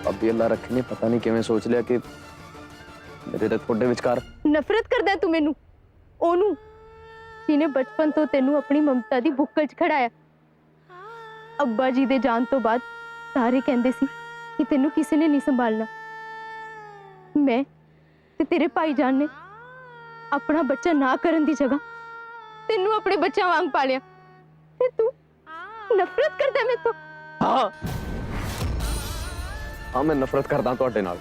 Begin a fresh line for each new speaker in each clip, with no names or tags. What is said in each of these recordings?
अभी अल्लाह रखे ने पता नहीं किवें सोच लिया कि मेरे ते थोड़े विचकार
नफरत करदा तू मैनू ओनू जिन्हें बचपन तो तेनू अपनी ममता दी बुक्कल च खड़ाया। अब्बा जी दे जान तो बाद सारे कहंदे सी कि तेनू किसी ने नहीं संभालना। मैं ते तेरे भाईजान ने अपना बच्चा ना करन दी जगह तेनू अपने बच्चा वांग पालिया ते तू नफरत करदा मेरे तो।
हाँ हाँ मैं नफरत करदा तुहाडे नाल।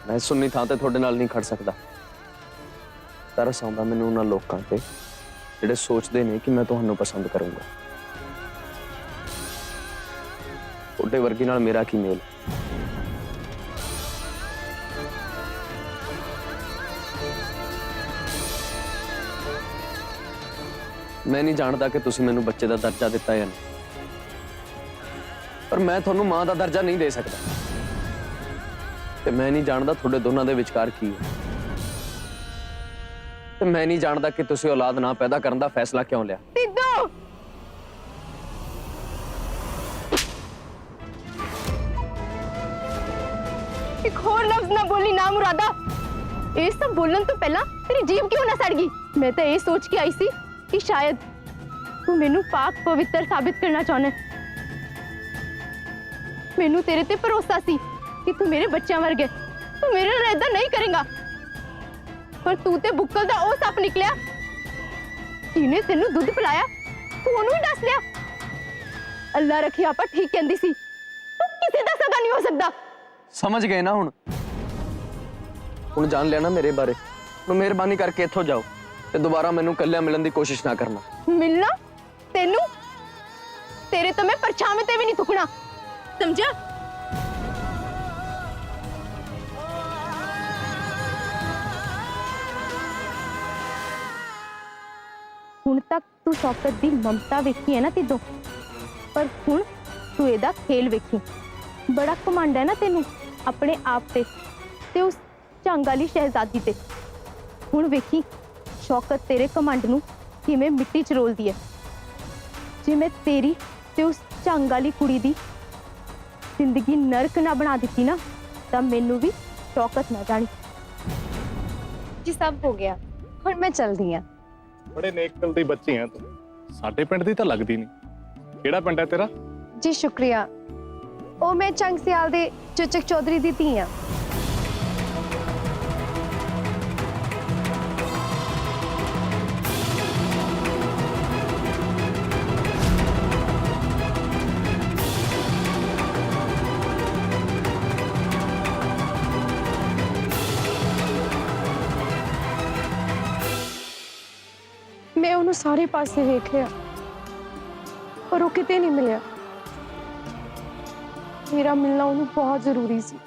मैं सुन्नी थां ते तुहाडे नाल नहीं खड़ सकदा। तरस आउंदा मैनूं उन्हां लोकां ते जिहड़े सोचदे ने कि मैं तुहानूं पसंद करूंगा। तुहाडे वर्गी नाल मेरा की मेल। मैं नहीं जानता कि तुसीं मैनूं बच्चे दा दर्जा दिता या नहीं, पर मैं तुहानूं मां दा दर्जा नहीं दे सकदा। ते मैं नहीं जानदा तुहाडे दोनां दे विचकार की है। ते मैं नहीं जानदा कि तुसीं औलाद ना पैदा करन दा फैसला क्यों लिया।
सिद्धू एक होर लफ्ज ना बोली ना मुरादा। ये सब बोलन तो पहला तेरी जीभ क्यों ना सड़ गई। मैं तो ये सोच के आई सी कि शायद तू मैनू पाक पवित्र साबित करना चाहना है। मैनू तेरे ते भरोसा सी कि तू मेरे बच्चों वर्गे, तू मेरे नाल ऐदा नहीं करेगा। पर तू ते बुक्कल दा ओ सप निकलिया जिन्हें तेनू दुध पिलाया, तू ओनू ही दस लिया। अल्लाह रखी आपा ठीक कहंदी सी, तू किसी दा सगा नहीं हो सकदा।
समझ गए ना हुण जान लिया ना मेरे बारे। हुण मेहरबानी करके इत्थों जाओ ते दोबारा मैनू कल्लिया मिलन दी कोशिश ना करना।
मिलना तेनू तेरे तो मैं परछावें ते भी नहीं थुकना, समझा? हुण तक तू शौकत दी ममता वेखी है ना तिदों, पर हुण तू एदा खेल वेखी। बड़ा घमंड है ना तेनू अपने आप ते उस झंग वाली शहजादी ते। हुण वेखी शौकत तेरे घमंड नू किवें मिट्टी च रोलदी है। जे मैं तेरी ते उस झंग वाली कुड़ी दी जिंदगी नरक ना बना दिती ना, तां मैनू भी शौकत ना जानी।
जी सब हो गया, हुण मैं चलदी हां।
बड़े नेक दिल दी बच्ची है तू। साडे पिंड दी तां लगदी नहीं। किहड़ा पिंड है तेरा?
जी शुक्रिया। ओ मैं चंग सियाल दे चुचक चौधरी दी धी हां। मैं उन्हें सारे पासे वेख लिया पर वो किते नहीं मिलिया। मेरा मिलना उन्हें बहुत जरूरी सी।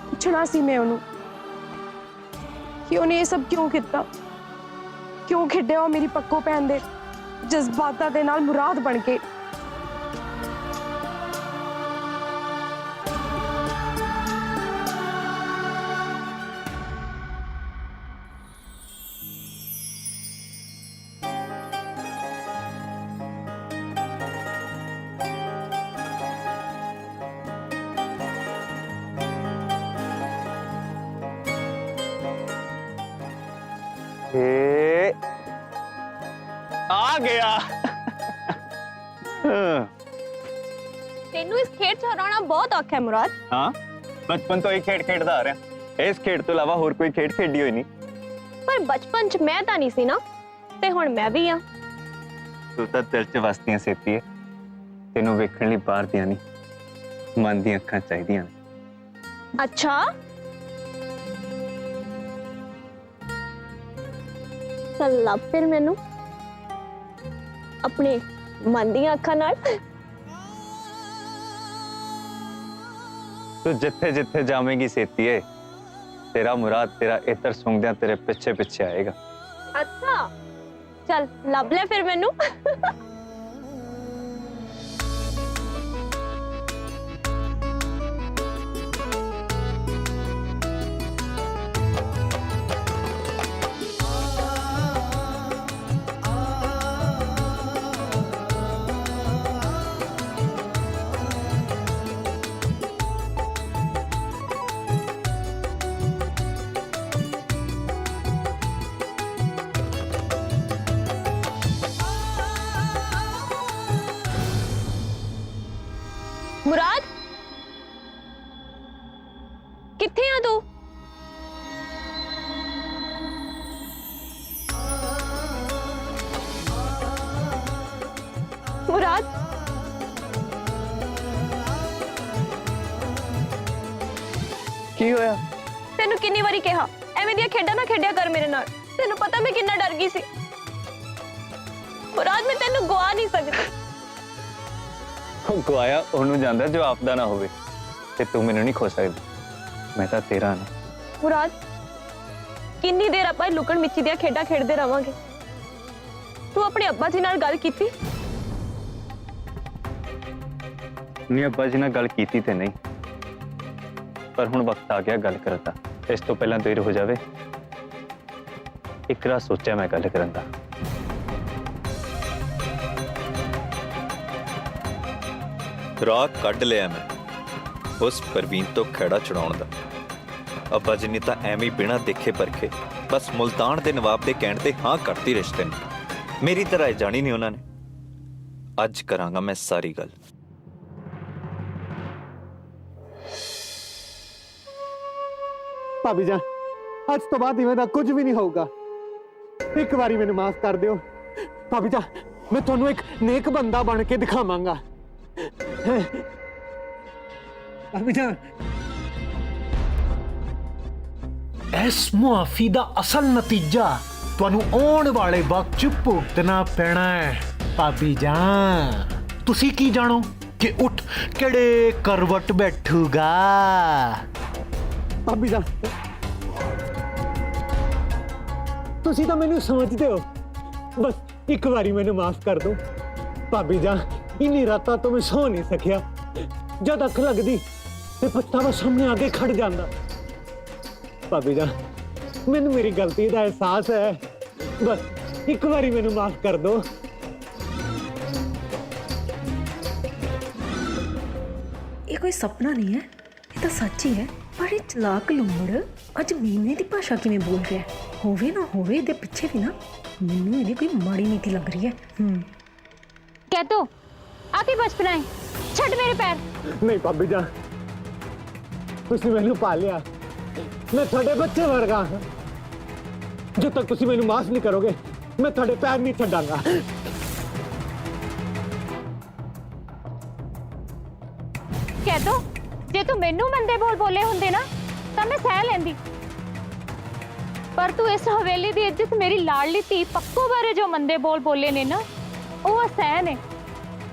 पूछना सी मैं उन्हें कि उन्हें ये सब क्यों किया, क्यों खिड्या मेरी पक्को भैन दे जज्बातां दे नाल मुराद बन के।
आ गया।
तेनू इस खेड च हराना बहुत औखा है मुराद।
हाँ बचपन तो ही खेड खेडदा आ रहा। इस खेड तो इलावा होर कोई खेड खेडी होई नहीं।
पर बचपन च मैं तां नहीं सी ना, ते हुण मैं भी हां।
तू तां दिल च वसदियां सेती है। तेनू वेखण लई बाहर दियां नहीं, मन दी अखां चाहीदियां ने।
अच्छा चल लब फिर मैनू अपने मन दी अखां नाल।
तू जिथे जिथे जावेगी सेती है, तेरा मुराद तेरा इतर सूंघदियां तेरे पिछे पिछे आएगा।
अच्छा चल लब ले फिर मैनू।
ਮੁਰਾਦ ਕਿੱਥੇ ਆ ਤੂੰ? ਮੁਰਾਦ
ਕੀ ਹੋਇਆ?
ਤੈਨੂੰ ਕਿੰਨੀ ਵਾਰੀ ਕਿਹਾ ਐਵੇਂ ਦੀਆਂ ਖੇਡਾਂ ਨਾ ਖੇਡਿਆ ਕਰ ਮੇਰੇ ਨਾਲ। ਤੈਨੂੰ ਪਤਾ ਮੈਂ ਕਿੰਨਾ ਡਰ ਗਈ ਸੀ। ਮੁਰਾਦ ਮੈਂ ਤੈਨੂੰ ਗਵਾ ਨਹੀਂ ਸਕਦੀ।
ਗਵਾਇਆ ਉਹਨੂੰ ਜਾਂਦਾ ਜੋ ਆਪਦਾ ਨਾ ਹੋਵੇ, ਤੇ ਤੂੰ ਮੈਨੂੰ ਨਹੀਂ ਖੋ ਸਕਦੀ। ਮੈਂ ਤਾਂ ਤੇਰਾ ਨਾ।
ਮੁਰਾਦ ਕਿੰਨੀ ਦੇਰ ਆਪਾਂ ਲੁਕਣ ਮਿੱਚੀ ਦੀਆਂ ਖੇਡਾਂ ਖੇਡਦੇ ਰਵਾਂਗੇ? ਤੂੰ ਆਪਣੇ ਅੱਬਾ ਜੀ ਨਾਲ ਗੱਲ ਕੀਤੀ?
ਨਹੀਂ, ਅੱਬਾ ਜੀ ਨਾਲ ਗੱਲ ਕੀਤੀ ਤੇ ਨਹੀਂ, ਪਰ ਹੁਣ ਵਕਤ ਆ ਗਿਆ ਗੱਲ ਕਰਨ ਦਾ। ਇਸ ਤੋਂ ਪਹਿਲਾਂ ਦੇਰ ਹੋ ਜਾਵੇ। ਇੱਕ ਰਾਤ ਸੋਚਿਆ ਮੈਂ ਗੱਲ ਕਰਨ ਦਾ।
ਰਾਹ ਕੱਢ ਲਿਆ ਮੈਂ ਉਸ ਪ੍ਰਵੀਨ ਤੋਂ ਖਹਿੜਾ ਛੁਡਾਉਣ ਦਾ। ਅੱਬਾ ਜੀ ਨੇ ਤਾਂ ਐਵੇਂ ਹੀ ਬਿਨਾਂ ਦੇਖੇ ਪਰਖੇ ਬਸ ਮੁਲਤਾਨ ਦੇ ਨਵਾਬ ਦੇ ਕਹਿਣ ਤੇ ਹਾਂ ਕਰਤੀ ਰਿਸ਼ਤੇ ਨੂੰ। ਮੇਰੀ ਤਾਂ ਰਾਏ ਜਾਣੀ ਨਹੀਂ ਉਹਨਾਂ ਨੇ। ਅੱਜ ਕਰਾਂਗਾ ਮੈਂ ਸਾਰੀ ਗੱਲ।
ਭਾਬੀ ਜਾਨ, ਅੱਜ ਤੋਂ ਬਾਅਦ ਇਵੇਂ ਦਾ ਕੁਝ ਵੀ ਨਹੀਂ ਹੋਊਗਾ। ਇੱਕ ਵਾਰੀ ਮੈਨੂੰ ਮਾਫ ਕਰ ਦਿਓ ਭਾਬੀ ਜਾਨ। ਮੈਂ ਤੁਹਾਨੂੰ ਇੱਕ ਨੇਕ ਬੰਦਾ ਬਣ ਕੇ ਦਿਖਾਵਾਂਗਾ। ਭਾਬੀ ਜਾਨ,
ਇਸ ਮੁਆਫੀ ਦਾ ਅਸਲ ਨਤੀਜਾ ਤੁਹਾਨੂੰ ਆਉਣ ਵਾਲੇ ਵਕਤ 'ਚ ਭੁਗਤਣਾ ਪੈਣਾ ਹੈ ਭਾਬੀ ਜਾਨ। ਤੁਸੀਂ ਕੀ ਜਾਣੋ ਕਿ ਉੱਠ ਕਿਹੜੇ ਕਰਵਟ ਬੈਠੂਗਾ।
ਭਾਬੀ ਜਾਨ, ਤੁਸੀਂ ਤਾਂ ਮੈਨੂੰ ਸਮਝਦੇ ਹੋ। ਬਸ ਇੱਕ ਵਾਰੀ ਮੈਨੂੰ ਮਾਫ ਕਰ ਦਿਓ ਭਾਬੀ ਜਾਨ। ਇੰਨੀ ਰਾਤਾਂ ਤੋਂ ਮੈਂ ਸੌ ਨਹੀਂ ਸਕਿਆ। ਜਦ ਅੱਖ ਲੱਗਦੀ ਤੇ ਪਛਤਾਵਾ ਸਾਹਮਣੇ ਆ ਕੇ ਖੜ ਜਾਂਦਾ। ਭਾਬੀ ਜਾਨ, ਮੈਨੂੰ ਮੇਰੀ ਗਲਤੀ ਦਾ ਅਹਿਸਾਸ ਹੈ। ਬਸ ਇੱਕ ਵਾਰੀ ਮੈਨੂੰ ਮਾਫ ਕਰ ਦਿਓ।
ਇਹ ਕੋਈ ਸੁਪਨਾ ਨਹੀਂ ਹੈ, ਇਹ ਤਾਂ ਸੱਚ ਹੀ ਹੈ। ਪਰ ਇਹ ਚਲਾਕ ਲੂੰਬੜ ਅੱਜ ਮੀਨੇ ਦੀ ਭਾਸ਼ਾ ਕਿਵੇਂ ਬੋਲ ਰਿਹਾ ਹੋਵੇ ਨਾ ਹੋਵੇ, ਇਹਦੇ ਪਿੱਛੇ ਵੀ ਨਾ ਮੈਨੂੰ ਇਹਦੀ ਕੋਈ ਮਾੜੀ ਨੀਤੀ ਲੱਗ ਰਹੀ ਹੈ।
ਕਹਿ ਦੋ ਆਕੇ ਬਚਪਨਾ ਹੈ, ਛੱਡ ਮੇਰੇ ਪੈਰ।
ਨਹੀਂ ਭਾਬੀ ਜਾਨ, ਤੁਸੀਂ ਮੈਨੂੰ ਪਾਲਿਆ। ਮੈਂ ਤੁਹਾਡੇ ਬੱਚੇ ਵਰਗਾ ਹਾਂ। ਜਦ ਤੱਕ ਤੁਸੀਂ ਮੈਨੂੰ ਮਾਫ ਨਹੀਂ ਕਰੋਗੇ ਮੈਂ ਤੁਹਾਡੇ ਪੈਰ ਨਹੀਂ ਛੱਡਾਂਗਾ।
ਕਹਿ ਦੋ ਜੇ ਤੂੰ ਮੈਨੂੰ ਮੰਦੇ ਬੋਲ ਬੋਲੇ ਹੁੰਦੇ ਨਾ ਤਾਂ ਮੈਂ ਸਹਿ ਲੈਂਦੀ, ਪਰ ਤੂੰ ਇਸ ਹਵੇਲੀ ਦੀ ਇੱਜ਼ਤ ਮੇਰੀ ਲਾਡਲੀ ਧੀ ਪੱਕੋ ਬਾਰੇ ਜੋ ਮੰਦੇ ਬੋਲ ਬੋਲੇ ਨੇ ਨਾ, ਉਹ ਅਸਹਿ ਨੇ,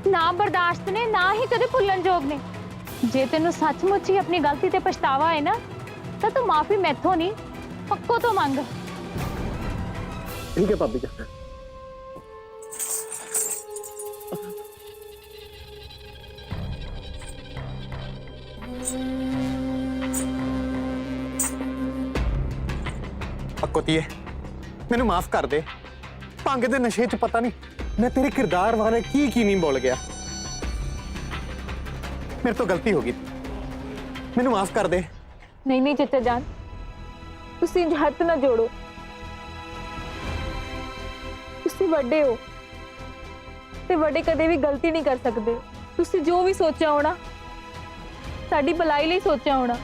ਨਾ ਬਰਦਾਸ਼ਤ ਨੇ, ਨਾ ਹੀ ਕਦੇ ਭੁੱਲਣ ਯੋਗ ਨੇ। ਜੇ ਤੈਨੂੰ ਸੱਚਮੁੱਚ ਹੀ ਆਪਣੀ ਗਲਤੀ ਤੇ ਪਛਤਾਵਾ ਹੈ ਨਾ ਤਾਂ ਤੂੰ ਮਾਫੀ ਮੈਥੋਂ ਨਹੀਂ ਪੱਕੋ ਤੋਂ ਮੰਗ।
ਠੀਕ ਹੈ ਭਾਬੀ ਜਾਨ। ਅਕੋਤੀਏ, ਮੈਨੂੰ ਮਾਫ ਕਰ ਦੇ। ਭੰਗ ਦੇ ਨਸ਼ੇ 'ਚ ਪਤਾ ਨਹੀਂ ਮੈਂ ਤੇਰੇ ਕਿਰਦਾਰ ਬਾਰੇ ਕੀ ਨਹੀਂ ਬੋਲ ਗਿਆ। ਮੇਰੇ ਤੋਂ ਗਲਤੀ ਹੋ ਗਈ, ਮੈਨੂੰ ਮਾਫ ਕਰ ਦੇ।
ਨਹੀਂ ਨਹੀਂ ਚਾਚਾ ਜਾਨ, ਤੁਸੀਂ ਇੰਜ ਹੱਥ ਨਾ ਜੋੜੋ। ਤੁਸੀਂ ਵੱਡੇ ਹੋ ਤੇ ਵੱਡੇ ਕਦੇ ਵੀ ਗਲਤੀ ਨਹੀਂ ਕਰ ਸਕਦੇ। ਤੁਸੀਂ ਜੋ ਵੀ ਸੋਚਿਆ ਹੋਣਾ ਸਾਡੀ ਭਲਾਈ ਲਈ ਸੋਚਿਆ ਹੋਣਾ,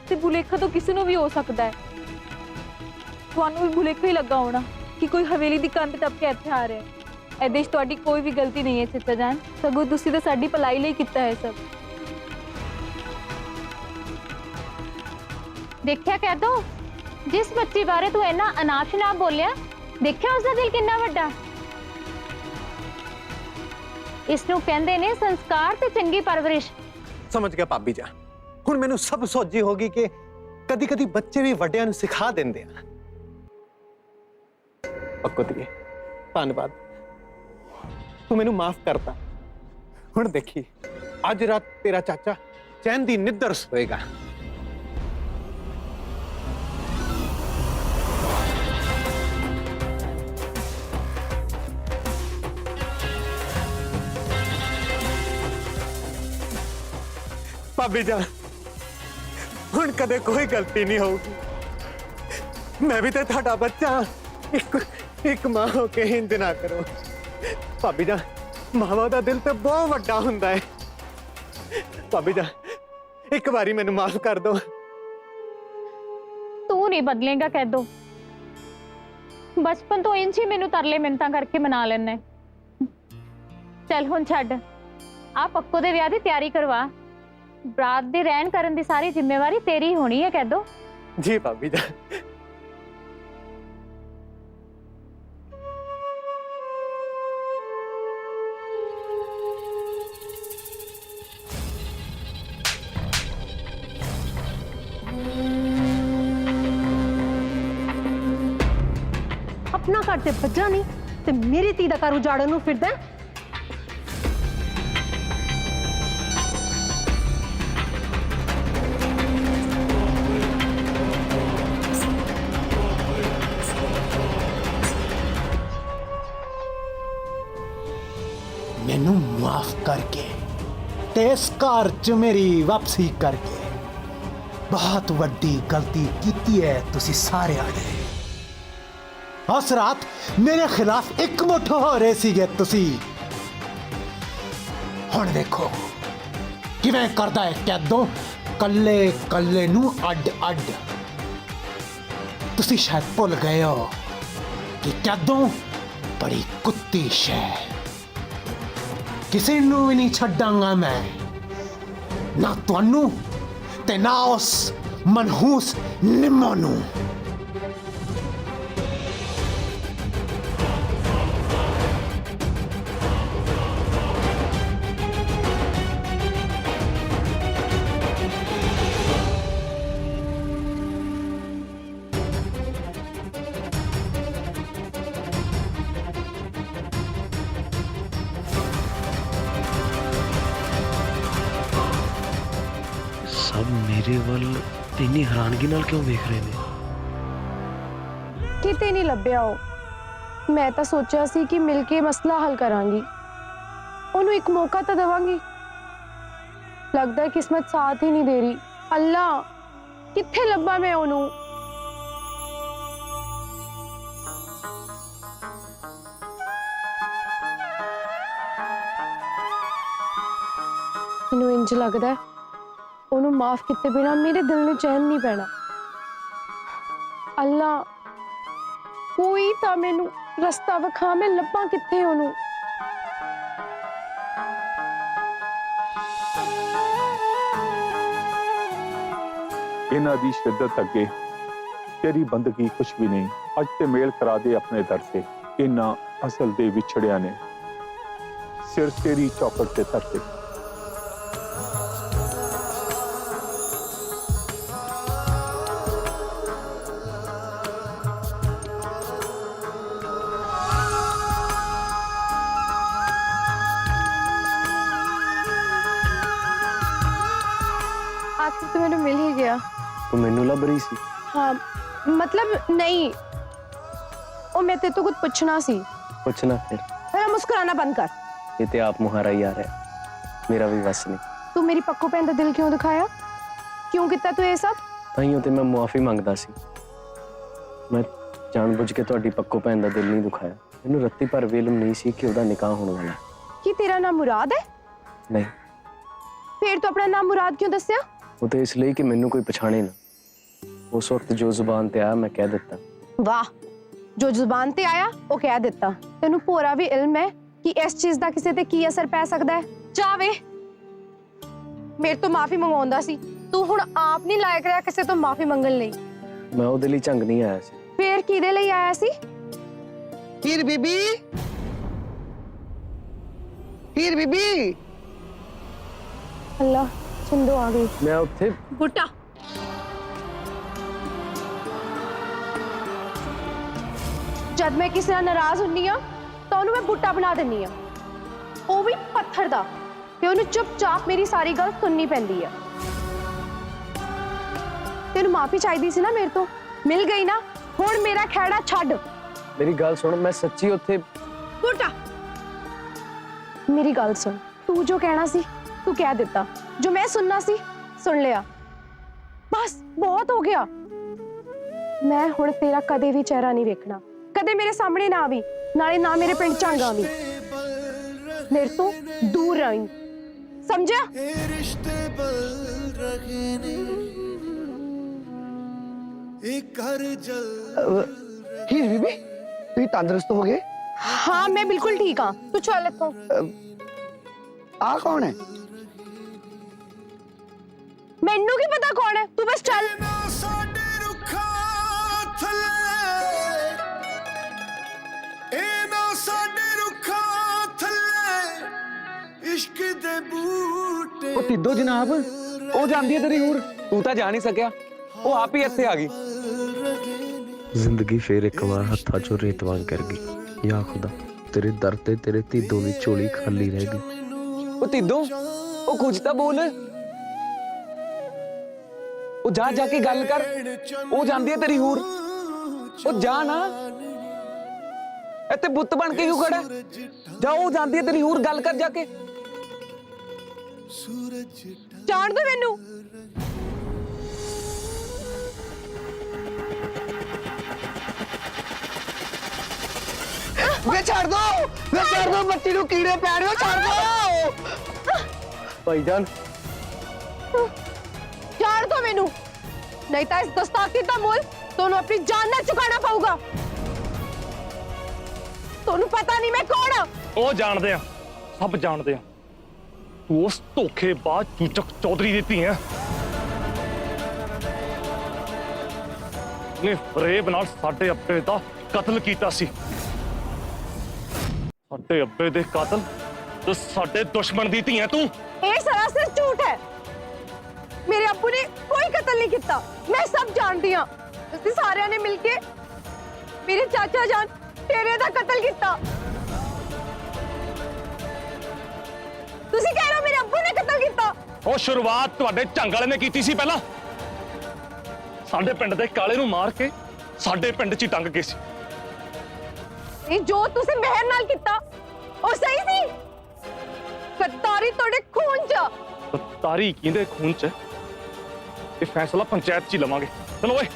ਤੇ ਭੁਲੇਖਾ ਤਾਂ ਕਿਸੇ ਨੂੰ ਵੀ ਹੋ ਸਕਦਾ ਹੈ। ਤੁਹਾਨੂੰ ਵੀ ਭੁਲੇਖਾ ਹੀ ਲੱਗਾ ਹੋਣਾ ਕਿ ਕੋਈ ਹਵੇਲੀ ਦੀ ਕੰਧ ਟੱਪ ਕੇ ਇੱਥੇ ਆ ਰਿਹਾ ਹੈ। ਇਹਦੇ 'ਚ ਤੁਹਾਡੀ ਕੋਈ ਵੀ ਗਲਤੀ ਨਹੀਂ ਹੈ ਚਾਚਾ ਜਾਨ, ਸਗੋਂ ਤੁਸੀਂ ਤਾਂ ਸਾਡੀ ਭਲਾਈ ਲਈ ਕੀਤਾ ਹੈ ਸਭ।
ਦੇਖਿਆ ਕਹਿ ਦੋ, ਜਿਸ ਬੱਚੀ ਬਾਰੇ ਤੂੰ ਇੰਨਾ ਅਨਾਪ-ਸ਼ਨਾਪ ਬੋਲਿਆ, ਦੇਖਿਆ ਉਸਦਾ ਦਿਲ ਕਿੰਨਾ ਵੱਡਾ। ਇਸ ਨੂੰ ਕਹਿੰਦੇ ਨੇ ਸੰਸਕਾਰ ਤੇ ਚੰਗੀ ਪਰਵਰਿਸ਼।
ਸਮਝ ਗਿਆ ਭਾਬੀ ਜਾਨ। ਹੁਣ ਮੈਨੂੰ ਸਭ ਸੋਝੀ ਹੋ ਗਈ ਕਿ ਕਦੀ ਕਦੀ ਬੱਚੇ ਵੀ ਵੱਡਿਆਂ ਨੂੰ ਸਿਖਾ ਦਿੰਦੇ ਆ। ਅਕੋਤੀਏ, ਧੰਨਵਾਦ, ਤੂੰ ਮੈਨੂੰ ਮਾਫ ਕਰਤਾ। ਹੁਣ ਦੇਖੀ, ਅੱਜ ਰਾਤ ਤੇਰਾ ਚਾਚਾ ਚੈਨ ਦੀ ਨਿੱਦਰ ਸੋਏਗਾ। ਭਾਬੀ ਜਾਨ, ਹੁਣ ਕਦੇ ਕੋਈ ਗਲਤੀ ਨਹੀਂ ਹੋਊਗੀ। ਮੈਂ ਵੀ ਤਾਂ ਤੁਹਾਡਾ ਬੱਚਾ। ਇੱਕ ਮਾਂ ਹੋ ਕੇ ਇੰਜ ਨਾ ਕਰੋ ਭਾਬੀ ਜਾਨ। ਮਾਵਾਂ ਦਾ ਦਿਲ ਤੇ ਬਹੁਤ ਵੱਡਾ ਹੁੰਦਾ ਹੈ। ਭਾਬੀ ਜਾਨ ਇੱਕ ਵਾਰੀ ਮੈਨੂੰ ਮਾਫ ਕਰ ਦਿਓ।
ਤੂੰ ਨਹੀਂ ਬਦਲੇਗਾ ਕਹਿ ਦੋ। ਬਚਪਨ ਤੋਂ ਇੰਝ ਹੀ ਮੈਨੂੰ ਤਰਲੇ ਮਿੰਤਾਂ ਕਰਕੇ ਮਨਾ ਲੈਣਾ। ਚੱਲ ਹੁਣ ਛੱਡ, ਆ ਪੱਕੋ ਦੇ ਵਿਆਹ ਦੀ ਤਿਆਰੀ ਕਰਵਾ। ਬਰਾਤ ਦੇ ਰਹਿਣ ਕਰਨ ਦੀ ਸਾਰੀ ਜ਼ਿੰਮੇਵਾਰੀ ਤੇਰੀ ਹੋਣੀ ਹੈ ਕਹਿ ਦੋ।
ਜੀ ਭਾਬੀ ਜਾਨ।
ਆਪਣਾ ਘਰ ਤੇ ਭੱਜਾ ਨਹੀਂ ਤੇ ਮੇਰੀ ਧੀ ਦਾ ਘਰ ਉਜਾੜਨ ਨੂੰ ਫਿਰਦਾ ਹੈ।
ਮੈਨੂੰ ਮਾਫ ਕਰਕੇ ਤੇ ਇਸ ਘਰ ਚ ਮੇਰੀ ਵਾਪਸੀ ਕਰਕੇ ਬਹੁਤ ਵੱਡੀ ਗਲਤੀ ਕੀਤੀ ਹੈ ਤੁਸੀਂ ਸਾਰਿਆਂ ਨੇ। ਉਸ ਰਾਤ ਮੇਰੇ ਖਿਲਾਫ ਇਕਮੁੱਠ ਹੋ ਰਹੇ ਸੀਗੇ ਤੁਸੀਂ। ਹੁਣ ਦੇਖੋ ਕਿਵੇਂ ਕਰਦਾ ਹੈ ਕੈਦੋਂ ਕੱਲੇ ਕੱਲੇ ਨੂੰ ਅੱਡ ਅੱਡ। ਤੁਸੀਂ ਸ਼ਾਇਦ ਭੁੱਲ ਗਏ ਹੋ ਕਿ ਕੈਦੋਂ ਬੜੀ ਕੁੱਤੀ ਸ਼ੈ। ਕਿਸੇ ਨੂੰ ਵੀ ਨਹੀਂ ਛੱਡਾਂਗਾ ਮੈਂ, ਨਾ ਤੁਹਾਨੂੰ ਤੇ ਨਾ ਉਸ ਮਨਹੂਸ ਨਿੰਮੋ ਨੂੰ।
ਸਭ ਮੇਰੇ ਵੱਲ ਇੰਨੀ ਹੈਰਾਨਗੀ ਨਾਲ ਕਿਉਂ ਵੇਖ ਰਹੇ ਨੇ?
ਕਿਤੇ ਨਹੀਂ ਲੱਭਿਆ ਉਹ। ਮੈਂ ਤਾਂ ਸੋਚਿਆ ਸੀ ਕਿ ਮਿਲ ਕੇ ਮਸਲਾ ਹੱਲ ਕਰਾਂਗੀ, ਉਹਨੂੰ ਇੱਕ ਮੌਕਾ ਤਾਂ ਦੇਵਾਂਗੀ। ਲੱਗਦਾ ਹੈ ਕਿਸਮਤ ਸਾਥ ਹੀ ਨਹੀਂ ਦੇ ਰਹੀ। ਅੱਲਾ, ਕਿੱਥੇ ਲੱਭਾਂ ਮੈਂ ਉਹਨੂੰ? ਮੈਨੂੰ ਇੰਜ ਲੱਗਦਾ ਹੈ ਉਹਨੂੰ ਮਾਫ ਕੀਤੇ ਬਿਨਾ ਮੇਰੇ ਦਿਲ ਨੂੰ ਚੈਨ ਨਹੀਂ ਪੈਣਾ। ਅੱਲਾ, ਕੋਈ ਤਾਂ ਮੈਨੂੰ ਰਸਤਾ ਵਿਖਾ, ਮੈਂ ਲੱਭਾਂ ਕਿੱਥੇ ਉਹਨੂੰ।
ਇਹਨਾਂ ਦੀ ਸ਼ਿੱਦਤ ਅੱਗੇ ਤੇਰੀ ਬੰਦਗੀ ਕੁਛ ਵੀ ਨਹੀਂ। ਅੱਜ ਤੇ ਮੇਲ ਕਰਾ ਦੇ ਆਪਣੇ ਦਰ ਤੇ। ਇਹਨਾਂ ਅਸਲ ਦੇ ਵਿਛੜਿਆਂ ਨੇ ਸਿਰ ਤੇਰੀ ਚੌਕਟ ਤੇ ਧਰਤੇ।
आखिर तो मैंने मिल ही गया।
ਤੂੰ ਮੈਨੂੰ ਲੱਭ ਰਹੀ ਸੀ?
हाँ, मतलब नहीं, और मैं तेरे तो कुछ पूछना सी।
ਪੁੱਛਣਾ ਫਿਰ।
अरे मुस्कुराना बंद कर।
ਇਹ ਤੇ ਆਪ ਮੁਹਾਰਾ ਹੀ ਆ ਰਿਹਾ, ਮੇਰਾ ਵੀ ਵਸ ਨਹੀਂ।
तू मेरी पक्को भैन दा दिल क्यों दिखाया? क्यों किया तू ये सब?
ਤਾਈਓ ਤੇ ਮੈਂ ਮੁਆਫੀ ਮੰਗਦਾ ਸੀ। ਮੈਂ ਜਾਣਬੁੱਝ ਕੇ ਤੁਹਾਡੀ ਪੱਕੋ ਭੈਣ ਦਾ ਦਿਲ ਨਹੀਂ ਦੁਖਾਇਆ। ਮੈਨੂੰ ਰੱਤੀ ਭਰ ਵੀ ਇਲਮ ਨਹੀਂ ਸੀ ਕਿ ਉਹਦਾ ਨਿਕਾਹ ਹੋਣ ਵਾਲਾ।
कि तेरा नाम मुराद है?
ਨਹੀਂ,
फिर तो अपना नाम मुराद क्यों दसिया?
ਉਹ ਤੇ ਇਸ ਲਈ ਕਿ ਮੈਨੂੰ ਕੋਈ ਪਛਾਣੇ ਨਾ। ਉਸ ਵਕਤ ਜੋ ਜ਼ੁਬਾਨ ਤੇ ਆਇਆ ਮੈਂ ਕਹਿ ਦਿੱਤਾ।
वाह, जो जुबान ते आया वो कह दिता। तेनू पूरा भी इल्म है कि इस चीज दा किसे ते की असर पै सकदा है। जावे, मेरे तो माफी मंगवाउंदा सी, तू हुण आप नहीं लायक रहा किसे तो माफी मंगण लई।
ਮੈਂ ਉਹਦੇ ਲਈ ਝੰਗ ਨਹੀਂ ਆਇਆ ਸੀ।
फिर किदे लई आया सी?
हीर बीबी, हीर बीबी।
अल्लाह, सिंधु आ गई।
ਮੈਂ ਉੱਥੇ
बुट्टा, जद मैं किसी नाल नाराज हुन्नी आ तो उन्हें मैं बुट्टा बना दिन्नी आ, वो भी पत्थर दा, ते उन्हें चुपचाप मेरी सारी गल सुननी पैंदी है। तेनू माफी चाहिदी सी ना मेरे तो, मिल गई ना। हुण मेरा खैड़ा छड्ड।
ਮੇਰੀ ਗੱਲ ਸੁਣ, ਮੈਂ ਸੱਚੀ ਉੱਥੇ
बुट्टा, मेरी गल सुन। तू जो कहना सी तू कह दिता, जो मैं सुनना सी सुन लिया। बस बहुत हो गया। मैं हुण तेरा कदे भी चेहरा नहीं वेखना, कदे मेरे सामने ना आवी, नाले ना मेरे पिंड ਝੰਗ आवी। मेरे तो दूर रही, समझा?
रिश्ते बल रहे ने एक घर जल
हीर बीबी तुम तंदुरुस्त हो गए?
हाँ मैं बिल्कुल ठीक हाँ, तू चल इत्थों।
आ कौन है?
मैनू की पता कौन है, तू बस चल।
ਉਹ ਤਿੱਦੋ ਜਨਾਬ, ਉਹ ਜਾਂਦੀ ਹੈ ਤੇਰੀ ਹੂਰ, ਤੂੰ ਤਾਂ ਜਾ ਨਹੀਂ ਸਕਿਆ, ਉਹ ਆਪ ਹੀ ਇੱਥੇ ਆ ਗਈ।
ਜ਼ਿੰਦਗੀ ਫੇਰ ਇੱਕ ਵਾਰ ਹੱਥਾਂ ਚੋਂ ਰੇਤ ਵਾਂਗ ਕਰ ਗਈ। ਯਾ ਖੁਦਾ, ਤੇਰੇ ਦਰ ਤੇ ਤੇਰੇ ਤਿੱਦੋ ਦੀ ਝੋਲੀ ਖਾਲੀ ਰਹਿ ਗਈ।
ਉਹ ਤਿੱਦੋ, ਉਹ ਕੁਝ ਤਾਂ ਬੋਲ, ਉਹ ਜਾ ਕੇ ਗੱਲ ਕਰ, ਉਹ ਜਾਂਦੀ ਹੈ ਤੇਰੀ ਹੂਰ, ਉਹ ਜਾ ਨਾ, ਇੱਥੇ ਬੁੱਤ ਬਣ ਕੇ ਕਿਉਂ ਖੜਾ? ਜਾ, ਉਹ ਜਾਂਦੀ ਹੈ ਤੇਰੀ ਹੂਰ, ਗੱਲ ਕਰ ਜਾ ਕੇ।
जान दो मैनू।
वे छाड़ दो, बच्ची नू कीड़े पै रहे हो, छाड़ दो।
भाईजान
जान दो मैनू, नहीं तो इस गुस्ताखी का मुल तोनू अपनी जान ना चुकाना पऊगा। तोनू पता नहीं मैं कौन हाँ।
ਉਹ ਜਾਣਦੇ ਆ, ਸਭ ਜਾਣਦੇ ਆ, ਤੂੰ ਉਸ ਧੋਖੇਬਾਜ਼ ਚੂਚਕ ਚੌਧਰੀ ਦੀ ਧੀ ਹੈ। ਨੇ ਫਰੇਬ ਨਾਲ ਸਾਡੇ ਅੱਬੇ ਦਾ ਕਤਲ ਕੀਤਾ ਸੀ। ਸਾਡੇ ਅੱਬੇ ਦੇ ਕਾਤਲ ਤੇ ਸਾਡੇ ਦੁਸ਼ਮਣ ਦੀ ਧੀ ਹੈ ਤੂੰ।
ये सरासर झूठ है। मेरे अब्बू ने कोई कत्ल नहीं किया, मैं सब जानती हाँ। तुसीं सारिਆਂ ने मिलके मेरे चाचा जान तेरे दा कत्ल किया। तुसीं कह रहे हो मेरे अब्बू ने कत्ल किया?
ਉਹ ਸ਼ੁਰੂਆਤ ਤੁਹਾਡੇ ਝੰਗ ਵਾਲੇ ਨੇ ਕੀਤੀ ਸੀ। ਪਹਿਲਾਂ ਸਾਡੇ ਪਿੰਡ ਦੇ ਕਾਲੇ ਨੂੰ ਮਾਰ ਕੇ ਸਾਡੇ ਪਿੰਡ 'ਚ ਹੀ ਟੰਗ ਗਏ ਸੀ।
ये जो तुसीं मेहर नाल किया ਉਹ सही सी? गद्दारी तोड़े खून च।
ਤਾਰੀ ਕਿਹਦੇ ਖੂਨ 'ਚ? ਇਹ ਫੈਸਲਾ ਪੰਚਾਇਤ 'ਚ ਹੀ ਲਵਾਂਗੇ। ਚਲੋ ਓਏ,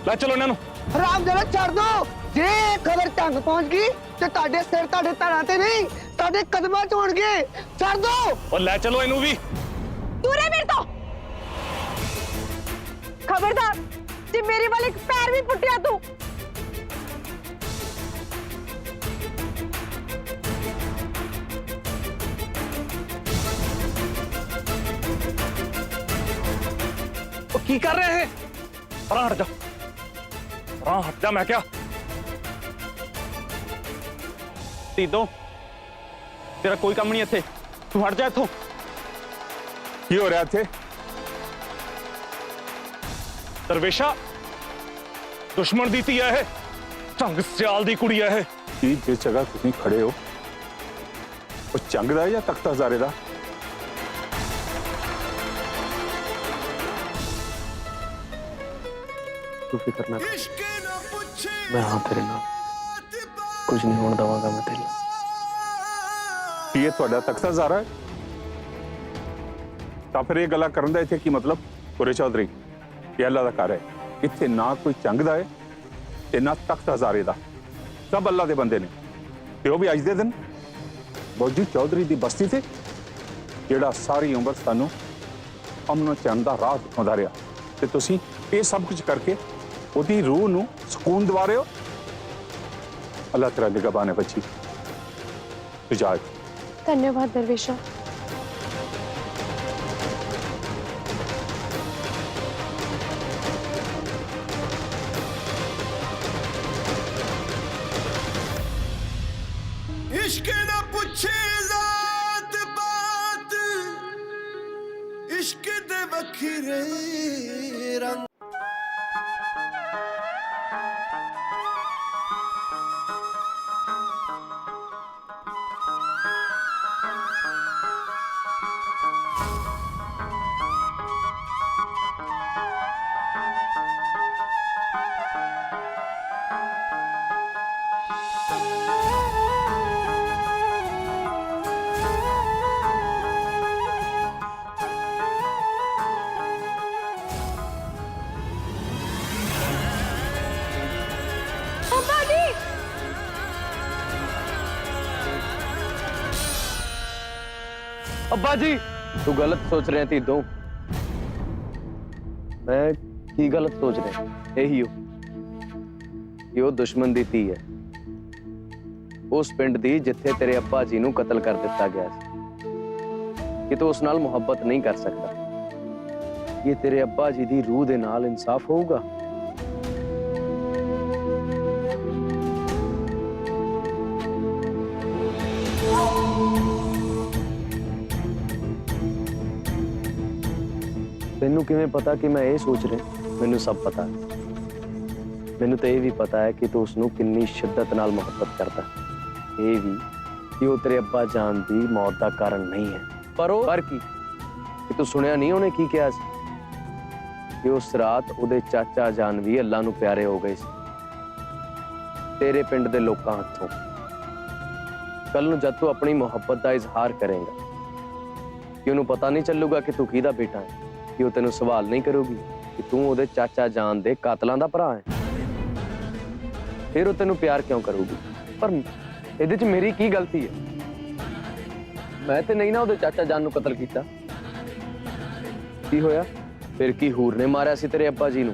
ਲੈ ਚਲੋ ਇਹਨਾਂ ਨੂੰ।
हराम जरा छाड़ दो। जे खबर ढंग पहुंच गई तो ताड़े सिर ताड़े धड़ा ते नहीं, ताड़े कदमां च होणगे। छाड़ दो।
और ले चलो इनू भी।
दूर है मेरे तो। खबरदार जे मेरे वाले एक पैर भी पुटिया तू।
वो की कर रहे हैं? परां हट जा, परां हट जा, मैं क्या
तीदो, तेरा कोई काम नहीं इत्थे, तू हट जा इत्थों।
की हो रहा थे?
दरवेशा दुश्मन दी धी है, ढंग सियाल दी कुड़ी है।
की जिस जगह तुम खड़े हो वो चंग दा या तख्ता हजारे दा?
तू फिक्र ना कर, मैं हाँ तेरे नाल, कुछ नहीं होने दवांगा मैं तेरे।
ये ਤੁਹਾਡਾ ਤਖਤਾ ਹਜ਼ਾਰਾ ਹੈ ਤਾਂ ਫਿਰ ਇਹ ਗੱਲਾਂ ਕਰਨ ਦਾ ਇੱਥੇ ਕੀ ਮਤਲਬ? ਕੁਰੇ ਚੌਧਰੀ, ਇਹ ਅੱਲਾ ਦਾ ਘਰ ਹੈ, ਇੱਥੇ ਨਾ ਕੋਈ ਚੰਗ ਦਾ ਹੈ ਤੇ ਨਾ ਤਖਤ ਹਜ਼ਾਰੇ ਦਾ, ਸਭ ਅੱਲਾ ਦੇ ਬੰਦੇ ਨੇ। ਤੇ ਉਹ ਵੀ ਅੱਜ ਦੇ ਦਿਨ ਬੋਜੀ ਚੌਧਰੀ ਦੀ ਬਸਤੀ ਤੇ, ਜਿਹੜਾ ਸਾਰੀ ਉਮਰ ਸਾਨੂੰ ਅਮਨ ਚੈਨ ਦਾ ਰਾਹ ਦਿਖਾਉਂਦਾ ਰਿਹਾ, ਤੇ ਤੁਸੀਂ ਇਹ ਸਭ ਕੁਝ ਕਰਕੇ ਉਹਦੀ ਰੂਹ ਨੂੰ ਸਕੂਨ ਦਿਵਾ ਰਹੇ ਹੋ। ਅੱਲਾ ਤੇਰਾ ਨਿਗਹਬਾਨ ਹੈ ਬੱਚੀ, ਇਜਾਜ਼ਤ।
धन्यवाद दरवेशा।
इश्क ना पूछे जात बात, इश्क दे वखरे रंग।
अब्बा जी, तू गलत सोच रहे थी दो। मैं की गलत सोच रहा यही हो कि वो दुश्मन दी धी है, उस पिंड दी जिथे तेरे अब्बा जी नू कतल कर दिता गया सी कि तू उस नाल मुहब्बत नहीं कर सकता। ये तेरे अब्बा जी दी रूह दे नाल इंसाफ होगा? तेनू किवें पता कि मैं ये सोच रहा? मैनू सब पता है। मैनू तो यह भी पता है कि तू उसनू कितनी शिद्दत नाल मोहब्बत करता। ये भी कि वो तेरे अब्बा जान दी मौत का कारण नहीं है। पर की तू सुनिया नहीं उन्हें की किया सी कि उस रात उहदे चाचा जान भी अल्लाह नू प्यारे हो गए सी तेरे पिंड दे लोकां हत्थों। कल नू जद तू अपनी मोहब्बत का इजहार करेगा कि उन्हें पता नहीं चलूगा कि तू किहदा बेटा है, कि वो तेन सवाल नहीं करूगी कि तू उहदे चाचा जान दे कातलां दा भरा है, फिर वो तेन प्यार क्यों करूगी? पर इहदे च मेरी की गलती है? मैं ते नहीं ना उहदे चाचा जान नू कतल कीता। की होया फिर? की हूर ने मारिया सी तेरे अब्बा जी नू?